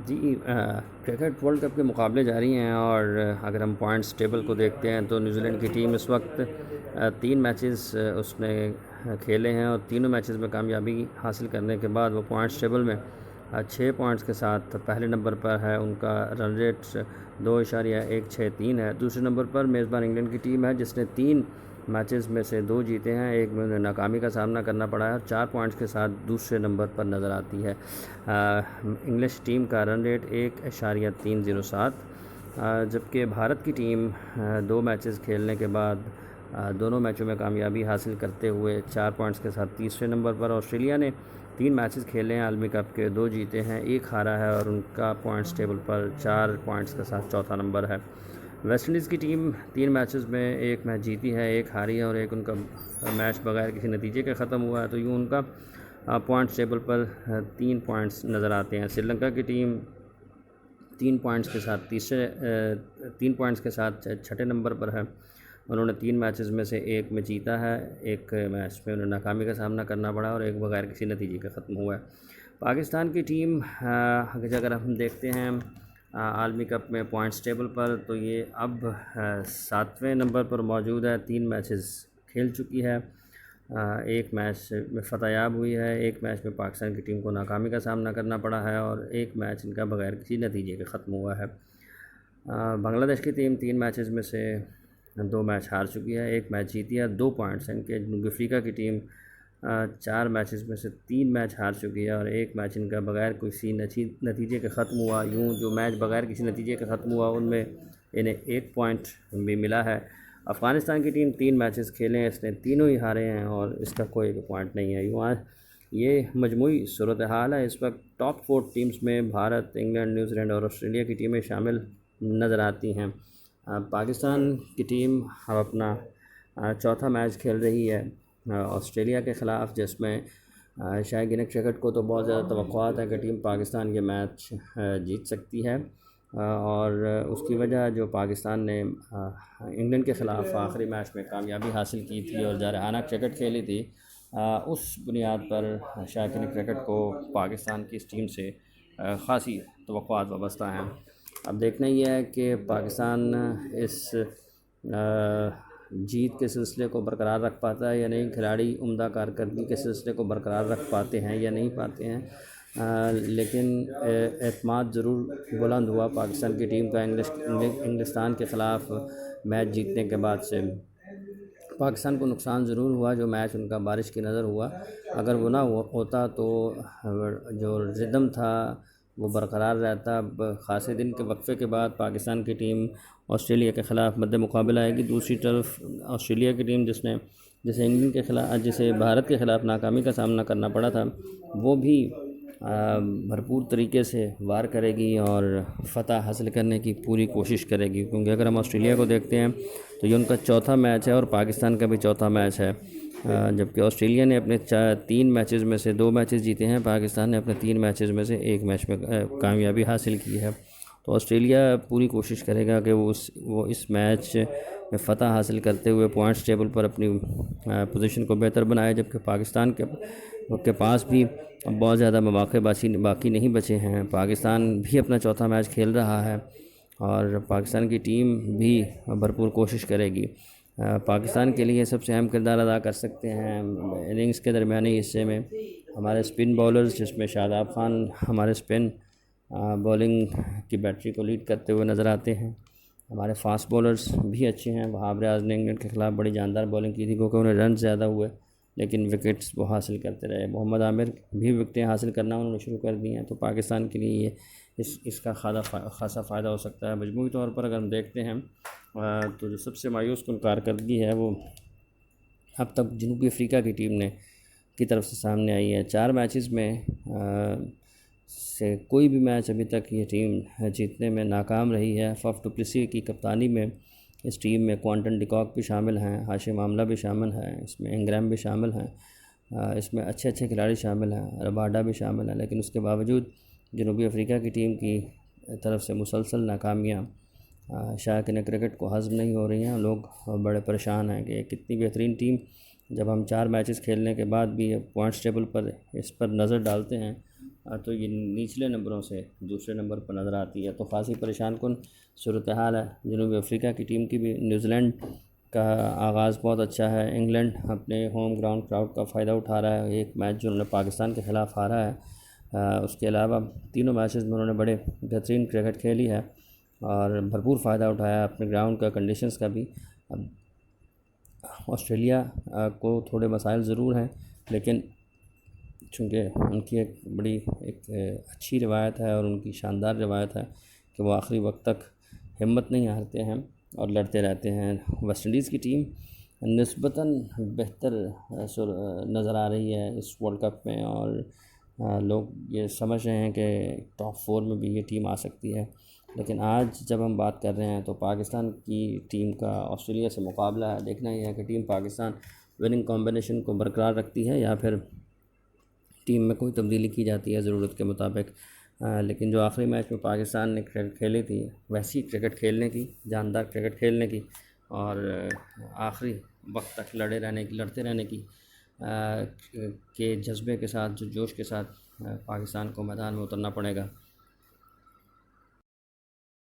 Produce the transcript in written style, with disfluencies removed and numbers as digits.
جی cricket world cup کے مقابلے جاری ہیں اور اگر ہم پوائنٹس ٹیبل کو دیکھتے ہیں تو نیوزی لینڈ کی ٹیم اس وقت 3 میچز اس نے کھیلے ہیں اور تینوں میچز میں کامیابی حاصل کرنے کے بعد وہ پوائنٹس ٹیبل میں 6 پوائنٹس کے ساتھ پہلے نمبر پر ہے. ان کا رن ریٹ 2.163 ہے. دوسرے نمبر پر میزبان انگلینڈ کی ٹیم ہے جس نے 3 میچز میں سے 2 جیتے ہیں. ایک میں انہیں ناکامی کا سامنا کرنا پڑا ہے اور 4 پوائنٹس کے ساتھ دوسرے نمبر پر نظر آتی ہے. انگلش ٹیم کا رن ریٹ 1.307 جبکہ بھارت کی ٹیم 2 میچز کھیلنے کے بعد دونوں میچوں میں کامیابی حاصل کرتے ہوئے 4 پوائنٹس کے ساتھ تیسرے نمبر پر. آسٹریلیا نے 3 میچز کھیلے ہیں عالمی کپ کے، 2 جیتے ہیں 1 ہارا ہے اور ان کا پوائنٹس ٹیبل پر 4 پوائنٹس کے ساتھ چوتھا نمبر ہے. ویسٹ انڈیز کی ٹیم 3 میچز میں 1 میچ جیتی ہے، 1 ہاری ہے اور 1 ان کا میچ بغیر کسی نتیجے کے ختم ہوا ہے. تو یوں ان کا پوائنٹس ٹیبل پر 3 پوائنٹس نظر آتے ہیں. سری لنکا کی ٹیم 3 پوائنٹس کے ساتھ 3 پوائنٹس کے ساتھ چھٹے نمبر پر ہے. انہوں نے 3 میچز میں سے 1 میں جیتا ہے، 1 میچ میں انہیں ناکامی کا سامنا کرنا پڑا اور 1 بغیر کسی نتیجے کے ختم ہوا ہے. پاکستان کی ٹیم اگر ہم دیکھتے ہیں عالمی کپ میں پوائنٹس ٹیبل پر تو یہ اب 7ویں نمبر پر موجود ہے. 3 میچز کھیل چکی ہے، 1 میچ میں فتح یاب ہوئی ہے، 1 میچ میں پاکستان کی ٹیم کو ناکامی کا سامنا کرنا پڑا ہے اور 1 میچ ان کا بغیر کسی نتیجے کے ختم ہوا ہے. بنگلہ دیش کی ٹیم 3 میچز میں سے 2 میچ ہار چکی ہے، 1 میچ جیتی ہے، 2 پوائنٹس ہیں. ان کے جنوبی افریقہ کی ٹیم 4 میچز میں سے 3 میچ ہار چکی ہے اور 1 میچ ان کا بغیر کسی نتیجے کے ختم ہوا. یوں جو میچ بغیر کسی نتیجے کے ختم ہوا ان میں انہیں 1 پوائنٹ بھی ملا ہے. افغانستان کی ٹیم 3 میچز کھیلے ہیں، اس نے تینوں ہی ہارے ہیں اور اس کا کوئی بھی پوائنٹ نہیں ہے. یوں یہ مجموعی صورتحال ہے. اس وقت ٹاپ 4 ٹیمز میں بھارت، انگلینڈ، نیوزی لینڈ اور آسٹریلیا کی ٹیمیں شامل نظر آتی ہیں. پاکستان کی ٹیم اب اپنا چوتھا میچ کھیل رہی ہے آسٹریلیا کے خلاف، جس میں شاید گنک کرکٹ کو تو بہت زیادہ توقعات ہے کہ ٹیم پاکستان یہ میچ جیت سکتی ہے اور اس کی وجہ جو پاکستان نے انگلینڈ کے خلاف آخری میچ میں کامیابی حاصل کی تھی اور جارحانہ کرکٹ کھیلی تھی، اس بنیاد پر شائقین کرکٹ کو پاکستان کی اس ٹیم سے خاصی توقعات وابستہ ہیں. اب دیکھنا یہ ہے کہ پاکستان اس جیت کے سلسلے کو برقرار رکھ پاتا ہے یا نہیں، کھلاڑی عمدہ کارکردگی کے سلسلے کو برقرار رکھ پاتے ہیں یا نہیں پاتے ہیں. لیکن اعتماد ضرور بلند ہوا پاکستان کی ٹیم کا انگلستان کے خلاف میچ جیتنے کے بعد سے. پاکستان کو نقصان ضرور ہوا جو میچ ان کا بارش کی نظر ہوا، اگر وہ نہ ہوتا تو جو ردم تھا وہ برقرار رہتا. اب خاصے دن کے وقفے کے بعد پاکستان کی ٹیم آسٹریلیا کے خلاف مد مقابل آئے گی. دوسری طرف آسٹریلیا کی ٹیم جسے بھارت کے خلاف ناکامی کا سامنا کرنا پڑا تھا، وہ بھی بھرپور طریقے سے وار کرے گی اور فتح حاصل کرنے کی پوری کوشش کرے گی. کیونکہ اگر ہم آسٹریلیا کو دیکھتے ہیں تو یہ ان کا چوتھا میچ ہے اور پاکستان کا بھی چوتھا میچ ہے. جبکہ آسٹریلیا نے اپنے 3 میچز میں سے 2 میچز جیتے ہیں، پاکستان نے اپنے 3 میچز میں سے 1 میچ میں کامیابی حاصل کی ہے. تو آسٹریلیا پوری کوشش کرے گا کہ وہ اس میچ میں فتح حاصل کرتے ہوئے پوائنٹس ٹیبل پر اپنی پوزیشن کو بہتر بنائے. جبکہ پاکستان کے پاس بھی بہت زیادہ مواقع باقی نہیں بچے ہیں. پاکستان بھی اپنا چوتھا میچ کھیل رہا ہے اور پاکستان کی ٹیم بھی بھرپور کوشش کرے گی. پاکستان کے لیے سب سے اہم کردار ادا کر سکتے ہیں اننگز کے درمیانی حصے میں ہمارے اسپن بالرز، جس میں شاداب خان ہمارے اسپن بولنگ کی بیٹری کو لیڈ کرتے ہوئے نظر آتے ہیں. ہمارے فاسٹ بولرز بھی اچھے ہیں. وہاب ریاض نے انگلینڈ کے خلاف بڑی جاندار بولنگ کی تھی کیونکہ انہیں رن زیادہ ہوئے لیکن وکٹس وہ حاصل کرتے رہے. محمد عامر بھی وکٹیں حاصل کرنا انہوں نے شروع کر دی ہیں. تو پاکستان کے لیے یہ اس کا خاصا فائدہ ہو سکتا ہے. مجموعی طور پر اگر ہم دیکھتے ہیں تو جو سب سے مایوس کن کارکردگی ہے وہ اب تک جنوبی افریقہ کی ٹیم کی طرف سے سامنے آئی ہے. 4 میچز میں سے کوئی بھی میچ ابھی تک یہ ٹیم جیتنے میں ناکام رہی ہے. فف ڈو پلیسی کی کپتانی میں اس ٹیم میں کوانٹن ڈیکاک بھی شامل ہیں، ہاشم آملہ بھی شامل ہیں، اس میں انگرام بھی شامل ہیں، اس میں اچھے کھلاڑی شامل ہیں، رباڈا بھی شامل ہیں. لیکن اس کے باوجود جنوبی افریقہ کی ٹیم کی طرف سے مسلسل ناکامیاں شائقین کرکٹ کو ہضم نہیں ہو رہی ہیں. لوگ بڑے پریشان ہیں کہ کتنی بہترین ٹیم جب ہم 4 میچز کھیلنے کے بعد بھی پوائنٹس ٹیبل پر اس پر نظر ڈالتے ہیں تو یہ نچلے نمبروں سے دوسرے نمبر پر نظر آتی ہے، تو خاصی پریشان کن صورتحال ہے جنوبی افریقہ کی ٹیم کی بھی۔ نیوزی لینڈ کا آغاز بہت اچھا ہے، انگلینڈ اپنے ہوم گراؤنڈ کراؤڈ کا فائدہ اٹھا رہا ہے، ایک میچ جو انہوں نے پاکستان کے خلاف ہارا ہے، اس کے علاوہ تینوں میچز میں انہوں نے بڑے بہترین کرکٹ کھیلی ہے اور بھرپور فائدہ اٹھایا اپنے گراؤنڈ کا، کنڈیشنز کا بھی۔ اب آسٹریلیا کو تھوڑے مسائل ضرور ہیں، لیکن چونکہ ان کی ایک بڑی اچھی روایت ہے اور ان کی شاندار روایت ہے کہ وہ آخری وقت تک ہمت نہیں ہارتے ہیں اور لڑتے رہتے ہیں۔ ویسٹ انڈیز کی ٹیم نسبتاً بہتر نظر آ رہی ہے اس ورلڈ کپ میں، اور لوگ یہ سمجھ رہے ہیں کہ ٹاپ 4 میں بھی یہ ٹیم آ سکتی ہے، لیکن آج جب ہم بات کر رہے ہیں تو پاکستان کی ٹیم کا آسٹریلیا سے مقابلہ ہے۔ دیکھنا یہ ہے کہ ٹیم پاکستان وننگ کمبینیشن کو برقرار رکھتی ہے یا پھر ٹیم میں کوئی تبدیلی کی جاتی ہے ضرورت کے مطابق۔ لیکن جو آخری میچ میں پاکستان نے کرکٹ کھیلی تھی، ویسی کرکٹ کھیلنے کی، جاندار کرکٹ کھیلنے کی اور آخری وقت تک لڑتے رہنے کی کے جذبے کے ساتھ، جو جوش کے ساتھ پاکستان کو میدان میں اترنا پڑے گا۔